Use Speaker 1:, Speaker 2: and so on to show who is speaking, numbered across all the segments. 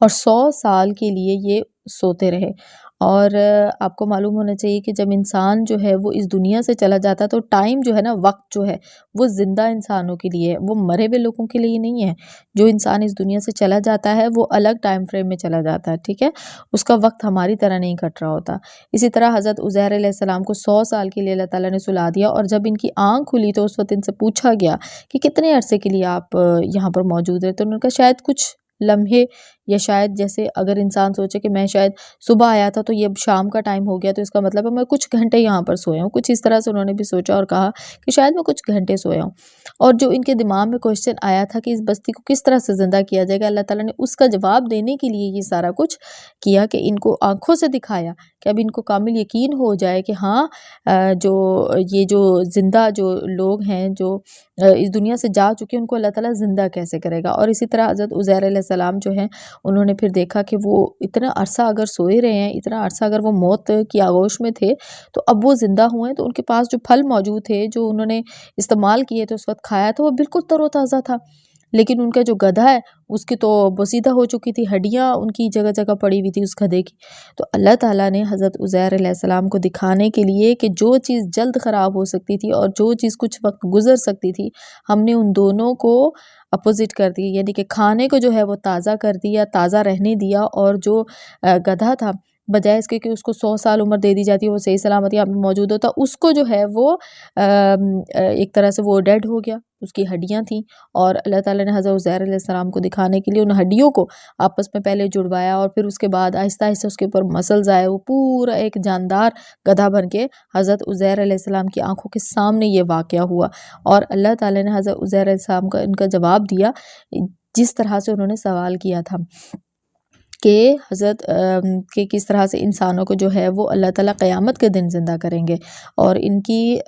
Speaker 1: اور 100 سال کے لیے یہ سوتے رہے۔ اور آپ کو معلوم ہونا چاہیے کہ جب انسان جو ہے وہ اس دنیا سے چلا جاتا ہے تو ٹائم جو ہے نا، وقت جو ہے وہ زندہ انسانوں کے لیے ہے، وہ مرے ہوئے لوگوں کے لیے نہیں ہے۔ جو انسان اس دنیا سے چلا جاتا ہے وہ الگ ٹائم فریم میں چلا جاتا ہے، ٹھیک ہے، اس کا وقت ہماری طرح نہیں کٹ رہا ہوتا۔ اسی طرح حضرت عزیر علیہ السلام کو 100 سال کے لیے اللہ تعالیٰ نے سلا دیا، اور جب ان کی آنکھ کھلی تو اس وقت ان سے پوچھا گیا کہ کتنے عرصے کے لیے آپ یہاں پر موجود رہے، تو انہوں نے کہا شاید کچھ لمحے، یا شاید جیسے اگر انسان سوچے کہ میں شاید صبح آیا تھا تو یہ اب شام کا ٹائم ہو گیا، تو اس کا مطلب ہے میں کچھ گھنٹے یہاں پر سویا ہوں، کچھ اس طرح سے انہوں نے بھی سوچا اور کہا کہ شاید میں کچھ گھنٹے سویا ہوں۔ اور جو ان کے دماغ میں کوشچن آیا تھا کہ اس بستی کو کس طرح سے زندہ کیا جائے گا، اللہ تعالیٰ نے اس کا جواب دینے کے لیے یہ سارا کچھ کیا کہ ان کو آنکھوں سے دکھایا کہ اب ان کو کامل یقین ہو جائے کہ ہاں جو یہ جو زندہ جو لوگ ہیں جو اس دنیا سے جا چکے ان کو اللہ تعالیٰ زندہ کیسے کرے گا۔ اور اسی طرح حضرت عزیر علیہ السلام جو ہیں انہوں نے پھر دیکھا کہ وہ اتنا عرصہ اگر سوئے رہے ہیں، اتنا عرصہ اگر وہ موت کی آغوش میں تھے، تو اب وہ زندہ ہوئے تو ان کے پاس جو پھل موجود تھے جو انہوں نے استعمال کیے تھے اس وقت کھایا تھا، وہ بالکل تر و تازہ تھا، لیکن ان کا جو گدھا ہے اس کی تو بوسیدہ ہو چکی تھی، ہڈیاں ان کی جگہ جگہ پڑی ہوئی تھی اس گدھے کی۔ تو اللہ تعالیٰ نے حضرت عزیر علیہ السلام کو دکھانے کے لیے کہ جو چیز جلد خراب ہو سکتی تھی اور جو چیز کچھ وقت گزر سکتی تھی، ہم نے ان دونوں کو اپوزٹ کر دی، یعنی کہ کھانے کو جو ہے وہ تازہ کر دیا، تازہ رہنے دیا، اور جو گدھا تھا بجائے اس کے کہ اس کو 100 سال عمر دے دی جاتی ہے وہ صحیح سلامت یہاں پہ موجود ہوتا، اس کو جو ہے وہ ایک طرح سے وہ ڈیڈ ہو گیا، اس کی ہڈیاں تھیں، اور اللہ تعالیٰ نے حضرت عزیر علیہ السلام کو دکھانے کے لیے ان ہڈیوں کو آپس میں پہلے جڑوایا، اور پھر اس کے بعد آہستہ آہستہ اس کے اوپر مسلز آئے، وہ پورا ایک جاندار گدھا بن کے حضرت عزیر علیہ السلام کی آنکھوں کے سامنے یہ واقعہ ہوا۔ اور اللہ تعالیٰ نے حضرت عزیر علیہ السلام کا ان کا جواب دیا جس طرح سے انہوں نے سوال کیا تھا کہ حضرت کہ کس طرح سے انسانوں کو جو ہے وہ اللہ تعالیٰ قیامت کے دن زندہ کریں گے۔ اور ان کی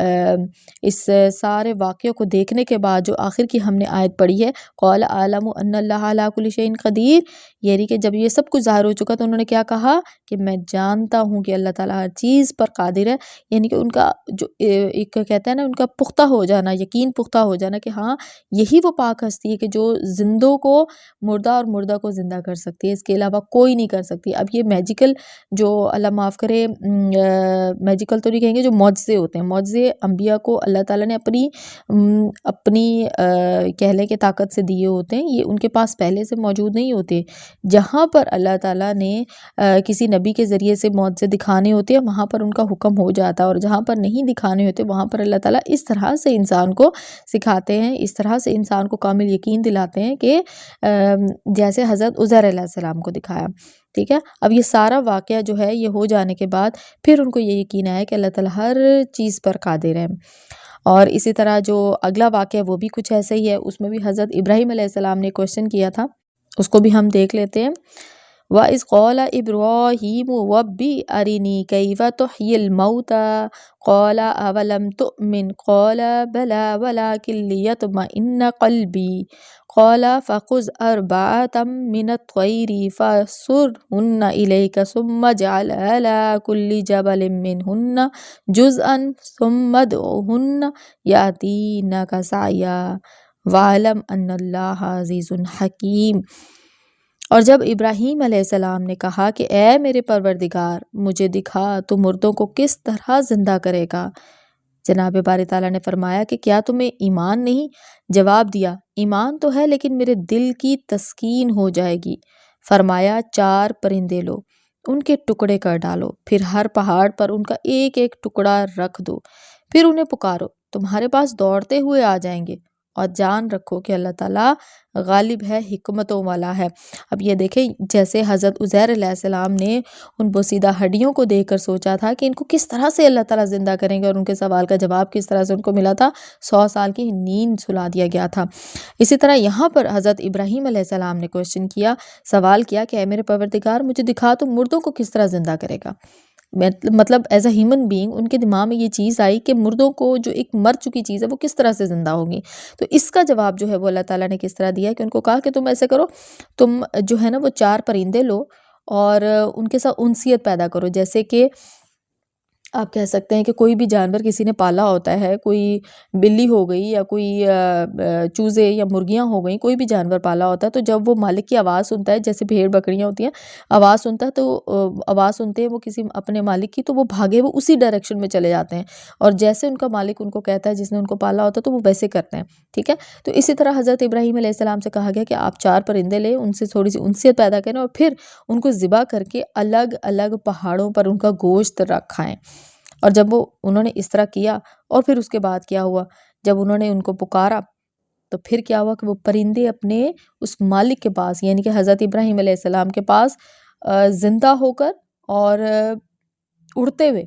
Speaker 1: اس سارے واقعوں کو دیکھنے کے بعد جو آخر کی ہم نے آیت پڑھی ہے قال اعلم ان اللہ علی کل شیء قدیر، یعنی کہ جب یہ سب کچھ ظاہر ہو چکا تو انہوں نے کیا کہا کہ میں جانتا ہوں کہ اللہ تعالیٰ ہر چیز پر قادر ہے، یعنی کہ ان کا جو ایک کہتا ہے نا ان کا پختہ ہو جانا، یقین پختہ ہو جانا کہ ہاں یہی وہ پاک ہستی ہے کہ جو زندوں کو مردہ اور مردہ کو زندہ کر سکتی ہے، اس کے علاوہ کوئی نہیں کر سکتی۔ اب یہ میجیکل جو اللہ معاف کرے میجیکل تو نہیں کہیں گے، جو معجزے ہوتے ہیں، معجزے انبیاء کو اللہ تعالیٰ نے اپنی کہہ لیں کہ طاقت سے دیے ہوتے ہیں، یہ ان کے پاس پہلے سے موجود نہیں ہوتے۔ جہاں پر اللہ تعالیٰ نے کسی نبی کے ذریعے سے معجزے دکھانے ہوتے ہیں وہاں پر ان کا حکم ہو جاتا ہے، اور جہاں پر نہیں دکھانے ہوتے وہاں پر اللہ تعالیٰ اس طرح سے انسان کو سکھاتے ہیں، اس طرح سے انسان کو کامل یقین دلاتے ہیں کہ جیسے حضرت عزیر علیہ السلام کو دکھایا، ٹھیک ہے۔ اب یہ سارا واقعہ جو ہے یہ ہو جانے کے بعد پھر ان کو یہ یقین آیا کہ اللہ تعالیٰ ہر چیز پر قادر ہے۔ اور اسی طرح جو اگلا واقعہ وہ بھی کچھ ایسا ہی ہے، اس میں بھی حضرت ابراہیم علیہ السلام نے کوشچن کیا تھا، اس کو بھی ہم دیکھ لیتے ہیں۔ وَإِذْ قَالَ إِبْرَاهِيمُ رَبِّ أَرِنِي كَيْفَ تُحْيِي الْمَوْتَى قَالَ أَوَلَمْ تُؤْمِنْ قَالَ بَلَى وَلَكِنْ لِيَطْمَئِنَّ قَلْبِي قَالَ فَخُذْ أَرْبَعَةً مِّنَ الطَّيْرِ فَصُرْهُنَّ إِلَيْكَ ثُمَّ اجْعَلْ عَلَى كُلِّ جَبَلٍ مِّنْهُنَّ جُزْءًا ثُمَّ ادْعُهُنَّ يَأْتِينَكَ سَعْيًا وَاعْلَمْ أَنَّ اللَّهَ عَزِيزٌ حَكِيمٌ۔ اور جب ابراہیم علیہ السلام نے کہا کہ اے میرے پروردگار مجھے دکھا تو مردوں کو کس طرح زندہ کرے گا، جناب باری تعالیٰ نے فرمایا کہ کیا تمہیں ایمان نہیں؟ جواب دیا ایمان تو ہے لیکن میرے دل کی تسکین ہو جائے گی۔ فرمایا 4 پرندے لو، ان کے ٹکڑے کر ڈالو، پھر ہر پہاڑ پر ان کا ایک ایک ٹکڑا رکھ دو، پھر انہیں پکارو، تمہارے پاس دوڑتے ہوئے آ جائیں گے، اور جان رکھو کہ اللہ تعالیٰ غالب ہے، حکمتوں والا ہے۔ اب یہ دیکھیں جیسے حضرت عزیر علیہ السلام نے ان بوسیدہ ہڈیوں کو دیکھ کر سوچا تھا کہ ان کو کس طرح سے اللہ تعالیٰ زندہ کریں گے، اور ان کے سوال کا جواب کس طرح سے ان کو ملا تھا، 100 سال کی نیند سلا دیا گیا تھا۔ اسی طرح یہاں پر حضرت ابراہیم علیہ السلام نے کوشچن کیا، سوال کیا کہ اے میرے پروردگار مجھے دکھا تو مردوں کو کس طرح زندہ کرے گا۔ مطلب as a human being in کے دماغ میں یہ چیز آئی کہ مردوں کو جو ایک مر چکی چیز ہے وہ کس طرح سے زندہ ہوگی۔ تو اس کا جواب جو ہے وہ اللہ تعالیٰ نے کس طرح دیا کہ ان کو کہا کہ تم ایسے کرو، تم جو ہے نا وہ 4 پرندے لو اور ان کے ساتھ انسیت پیدا کرو، جیسے کہ آپ کہہ سکتے ہیں کہ کوئی بھی جانور کسی نے پالا ہوتا ہے، کوئی بلی ہو گئی یا کوئی چوزے یا مرغیاں ہو گئیں، کوئی بھی جانور پالا ہوتا ہے، تو جب وہ مالک کی آواز سنتا ہے، جیسے بھیڑ بکریاں ہوتی ہیں، آواز سنتا ہے تو آواز سنتے ہیں وہ کسی اپنے مالک کی، تو وہ بھاگے وہ اسی ڈائریکشن میں چلے جاتے ہیں، اور جیسے ان کا مالک ان کو کہتا ہے، جس نے ان کو پالا ہوتا ہے، تو وہ ویسے کرتے ہیں، ٹھیک ہے۔ تو اسی طرح حضرت ابراہیم علیہ السلام سے کہا گیا کہ آپ 4 پرندے لیں، ان سے تھوڑی سی انسیت پیدا کریں، اور پھر ان کو ذبح کر کے الگ الگ پہاڑوں پر ان کا گوشت رکھائیں۔ اور جب انہوں نے اس طرح کیا، اور پھر اس کے بعد کیا ہوا، جب انہوں نے ان کو پکارا، تو پھر کیا ہوا کہ وہ پرندے اپنے اس مالک کے پاس، یعنی کہ حضرت ابراہیم علیہ السلام کے پاس زندہ ہو کر اور اڑتے ہوئے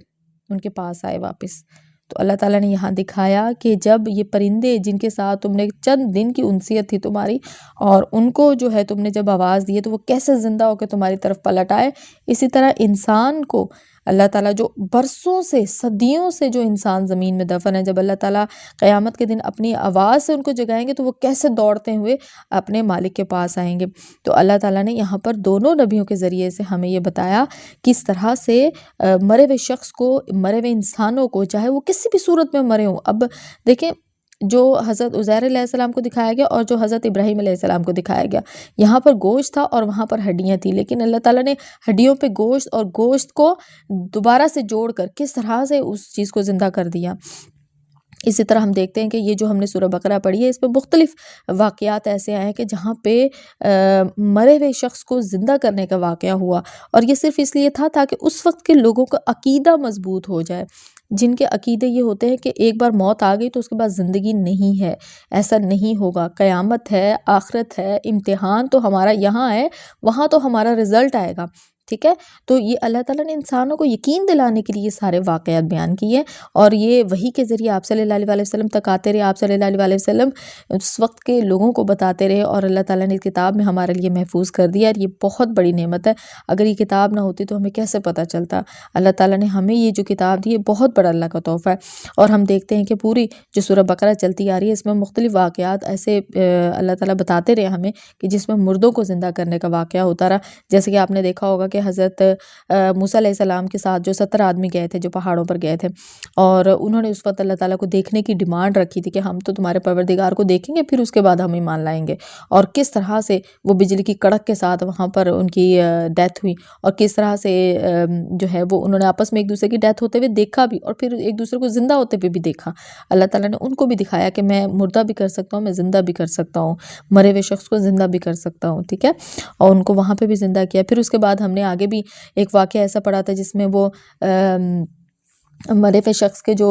Speaker 1: ان کے پاس آئے واپس۔ تو اللہ تعالیٰ نے یہاں دکھایا کہ جب یہ پرندے جن کے ساتھ تم نے چند دن کی انسیت تھی تمہاری، اور ان کو جو ہے تم نے جب آواز دی تو وہ کیسے زندہ ہو کے تمہاری طرف پلٹ آئے، اسی طرح انسان کو اللہ تعالیٰ جو برسوں سے، صدیوں سے جو انسان زمین میں دفن ہے، جب اللہ تعالیٰ قیامت کے دن اپنی آواز سے ان کو جگائیں گے تو وہ کیسے دوڑتے ہوئے اپنے مالک کے پاس آئیں گے۔ تو اللہ تعالیٰ نے یہاں پر دونوں نبیوں کے ذریعے سے ہمیں یہ بتایا کس طرح سے مرے ہوئے شخص کو، مرے ہوئے انسانوں کو، چاہے وہ کسی بھی صورت میں مرے ہوں، اب دیکھیں جو حضرت عزیر علیہ السلام کو دکھایا گیا اور جو حضرت ابراہیم علیہ السلام کو دکھایا گیا، یہاں پر گوشت تھا اور وہاں پر ہڈیاں تھیں، لیکن اللہ تعالیٰ نے ہڈیوں پہ گوشت اور گوشت کو دوبارہ سے جوڑ کر کس طرح سے اس چیز کو زندہ کر دیا۔ اسی طرح ہم دیکھتے ہیں کہ یہ جو ہم نے سورہ بقرہ پڑھی ہے، اس میں مختلف واقعات ایسے آئے ہیں کہ جہاں پہ مرے ہوئے شخص کو زندہ کرنے کا واقعہ ہوا، اور یہ صرف اس لیے تھا تاکہ اس وقت کے لوگوں کا عقیدہ مضبوط ہو جائے، جن کے عقیدے یہ ہوتے ہیں کہ ایک بار موت آ گئی تو اس کے بعد زندگی نہیں ہے، ایسا نہیں ہوگا، قیامت ہے، آخرت ہے، امتحان تو ہمارا یہاں ہے، وہاں تو ہمارا رزلٹ آئے گا، ٹھیک ہے۔ تو یہ اللہ تعالیٰ نے انسانوں کو یقین دلانے کے لیے یہ سارے واقعات بیان کیے، اور یہ وحی کے ذریعے آپ صلی اللہ علیہ وسلم تک آتے رہے، آپ صلی اللہ علیہ وسلم اس وقت کے لوگوں کو بتاتے رہے، اور اللہ تعالیٰ نے کتاب میں ہمارے لیے محفوظ کر دیا، اور یہ بہت بڑی نعمت ہے۔ اگر یہ کتاب نہ ہوتی تو ہمیں کیسے پتہ چلتا؟ اللہ تعالیٰ نے ہمیں یہ جو کتاب دی ہے بہت بڑا اللہ کا تحفہ ہے۔ اور ہم دیکھتے ہیں کہ پوری جو سورہ بقرہ چلتی آ رہی ہے، اس میں مختلف واقعات ایسے اللہ تعالیٰ بتاتے رہے ہمیں کہ جس میں مردوں کو زندہ کرنے کا واقعہ ہوتا رہا، جیسے کہ آپ نے دیکھا ہوگا کہ حضرت موسیٰ علیہ السلام کے ساتھ جو 70 آدمی گئے تھے، جو پہاڑوں پر گئے تھے، اور انہوں نے اس وقت اللہ تعالیٰ کو دیکھنے کی ڈیمانڈ رکھی تھی کہ ہم تو تمہارے پروردگار کو دیکھیں گے، پھر اس کے بعد ہم ایمان لائیں گے، اور کس طرح سے وہ بجلی کی کڑک کے ساتھ وہاں پر ان کی ڈیتھ ہوئی، اور کس طرح سے جو ہے وہ انہوں نے آپس میں ایک دوسرے کی ڈیتھ ہوتے ہوئے دیکھا بھی، اور پھر ایک دوسرے کو زندہ ہوتے ہوئے بھی دیکھا۔ اللہ تعالیٰ نے ان کو بھی دکھایا کہ میں مردہ بھی کر سکتا ہوں، میں زندہ بھی کر سکتا ہوں، مرے ہوئے شخص کو زندہ بھی کر سکتا ہوں، ٹھیک ہے، اور ان کو وہاں پہ بھی زندہ کیا۔ پھر اس کے بعد ہم نے آگے بھی ایک واقعہ ایسا پڑھا تھا جس میں وہ مرے ہوئے شخص کے جو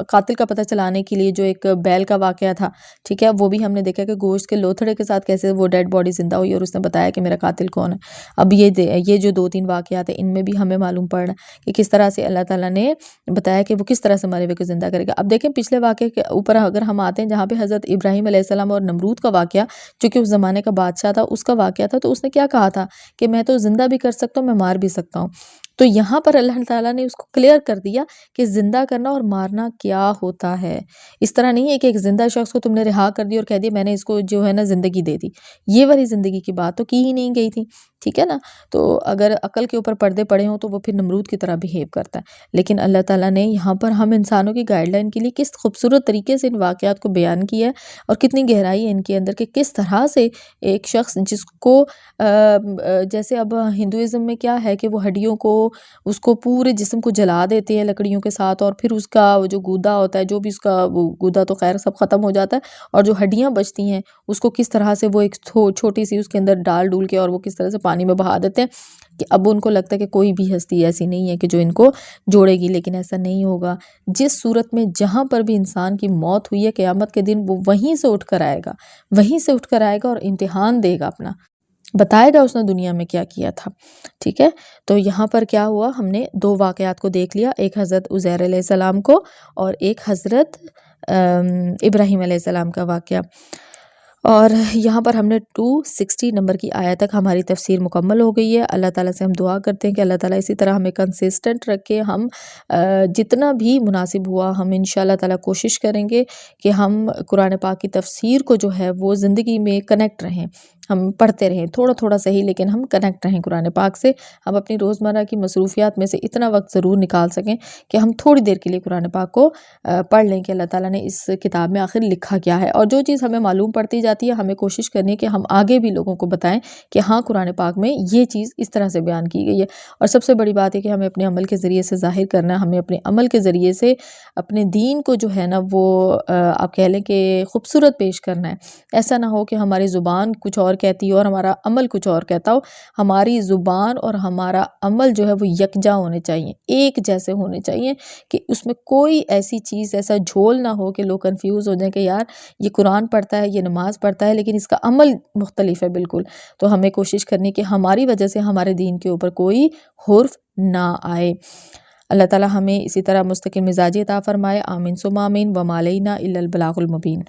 Speaker 1: قاتل کا پتہ چلانے کے لیے جو ایک بیل کا واقعہ تھا، ٹھیک ہے، وہ بھی ہم نے دیکھا کہ گوشت کے لوتھڑے کے ساتھ کیسے وہ ڈیڈ باڈی زندہ ہوئی اور اس نے بتایا کہ میرا قاتل کون ہے۔ اب یہ جو 2-3 واقعات ہیں، ان میں بھی ہمیں معلوم پڑ رہا ہے کہ کس طرح سے اللہ تعالیٰ نے بتایا کہ وہ کس طرح سے مرے ہوئے کو زندہ کرے گا۔ اب دیکھیں پچھلے واقعے کے اوپر اگر ہم آتے ہیں، جہاں پہ حضرت ابراہیم علیہ السلام اور نمرود کا واقعہ، جو کہ اس زمانے کا بادشاہ تھا، اس کا واقعہ تھا، تو اس نے کیا کہا تھا کہ میں تو زندہ بھی کر سکتا ہوں، میں مار بھی سکتا ہوں۔ تو یہاں پر اللہ تعالیٰ نے اس کو کلیئر کر دیا کہ زندہ کرنا اور مارنا کیا ہوتا ہے۔ اس طرح نہیں ہے کہ ایک زندہ شخص کو تم نے رہا کر دی اور کہہ دیا میں نے اس کو جو ہے نا زندگی دے دی، یہ والی زندگی کی بات تو کی ہی نہیں گئی تھی، ٹھیک ہے نا۔ تو اگر عقل کے اوپر پردے پڑے ہوں تو وہ پھر نمرود کی طرح بیہیو کرتا ہے، لیکن اللہ تعالیٰ نے یہاں پر ہم انسانوں کی گائیڈ لائن کے لیے کس خوبصورت طریقے سے ان واقعات کو بیان کیا ہے، اور کتنی گہرائی ہے ان کے اندر، کہ کس طرح سے ایک شخص جس کو جیسے اب ہندوازم میں کیا ہے کہ وہ ہڈیوں کو، اس کو پورے جسم کو جلا دیتے ہیں لکڑیوں کے ساتھ، اور پھر اس کا جو گودا ہوتا ہے، جو بھی اس کا وہ گودا تو خیر سب ختم ہو جاتا ہے، اور جو ہڈیاں بچتی ہیں اس کو کس طرح سے وہ ایک چھوٹی سی اس کے اندر ڈال ڈول کے اور وہ کس طرح سے پانی میں بہا دیتے ہیں، کہ اب ان کو لگتا ہے کہ کوئی بھی ہستی ایسی نہیں ہے کہ جو ان کو جوڑے گی، لیکن ایسا نہیں ہوگا۔ جس صورت میں جہاں پر بھی انسان کی موت ہوئی ہے، قیامت کے دن وہ وہیں سے اٹھ کر آئے گا، وہیں سے اٹھ کر آئے گا اور امتحان دے گا اپنا، بتائے گا اس نے دنیا میں کیا کیا تھا، ٹھیک ہے۔ تو یہاں پر کیا ہوا، ہم نے 2 واقعات کو دیکھ لیا، ایک حضرت عزیر علیہ السلام کو اور ایک حضرت ابراہیم علیہ السلام کا واقعہ، اور یہاں پر ہم نے 260 نمبر کی آیت تک ہماری تفسیر مکمل ہو گئی ہے۔ اللہ تعالیٰ سے ہم دعا کرتے ہیں کہ اللہ تعالیٰ اسی طرح ہمیں کنسسٹنٹ رکھے، ہم جتنا بھی مناسب ہوا ہم انشاءاللہ تعالیٰ کوشش کریں گے کہ ہم قرآن پاک کی تفسیر کو جو ہے وہ زندگی میں کنیکٹ رہیں، ہم پڑھتے رہیں، تھوڑا تھوڑا صحیح لیکن ہم کنیکٹ رہیں قرآن پاک سے، ہم اپنی روزمرہ کی مصروفیات میں سے اتنا وقت ضرور نکال سکیں کہ ہم تھوڑی دیر کے لیے قرآن پاک کو پڑھ لیں کہ اللہ تعالیٰ نے اس کتاب میں آخر لکھا کیا ہے، اور جو چیز ہمیں معلوم پڑتی جاتی ہے ہمیں کوشش کرنی ہے کہ ہم آگے بھی لوگوں کو بتائیں کہ ہاں قرآن پاک میں یہ چیز اس طرح سے بیان کی گئی ہے۔ اور سب سے بڑی بات ہے کہ ہمیں اپنے عمل کے ذریعے سے ظاہر کرنا ہے، ہمیں اپنے عمل کے ذریعے سے اپنے دین کو جو ہے نا وہ آپ کہہ لیں کہ خوبصورت پیش کرنا ہے۔ ایسا نہ ہو کہ ہماری زبان کچھ اور کہتی ہو اور ہمارا عمل کچھ اور کہتا ہو، ہماری زبان اور ہمارا عمل جو ہے وہ یکجا ہونے چاہیے، ایک جیسے ہونے چاہیے کہ اس میں کوئی ایسی چیز، ایسا جھول نہ ہو کہ لوگ کنفیوز ہو جائیں کہ یار یہ قرآن پڑھتا ہے، یہ نماز پڑھتا ہے لیکن اس کا عمل مختلف ہے بالکل۔ تو ہمیں کوشش کرنی کہ ہماری وجہ سے ہمارے دین کے اوپر کوئی حرف نہ آئے۔ اللہ تعالیٰ ہمیں اسی طرح مستقل مزاجی عطا فرمائے، آمین ثم آمین، وما علینا الا البلاغ المبین۔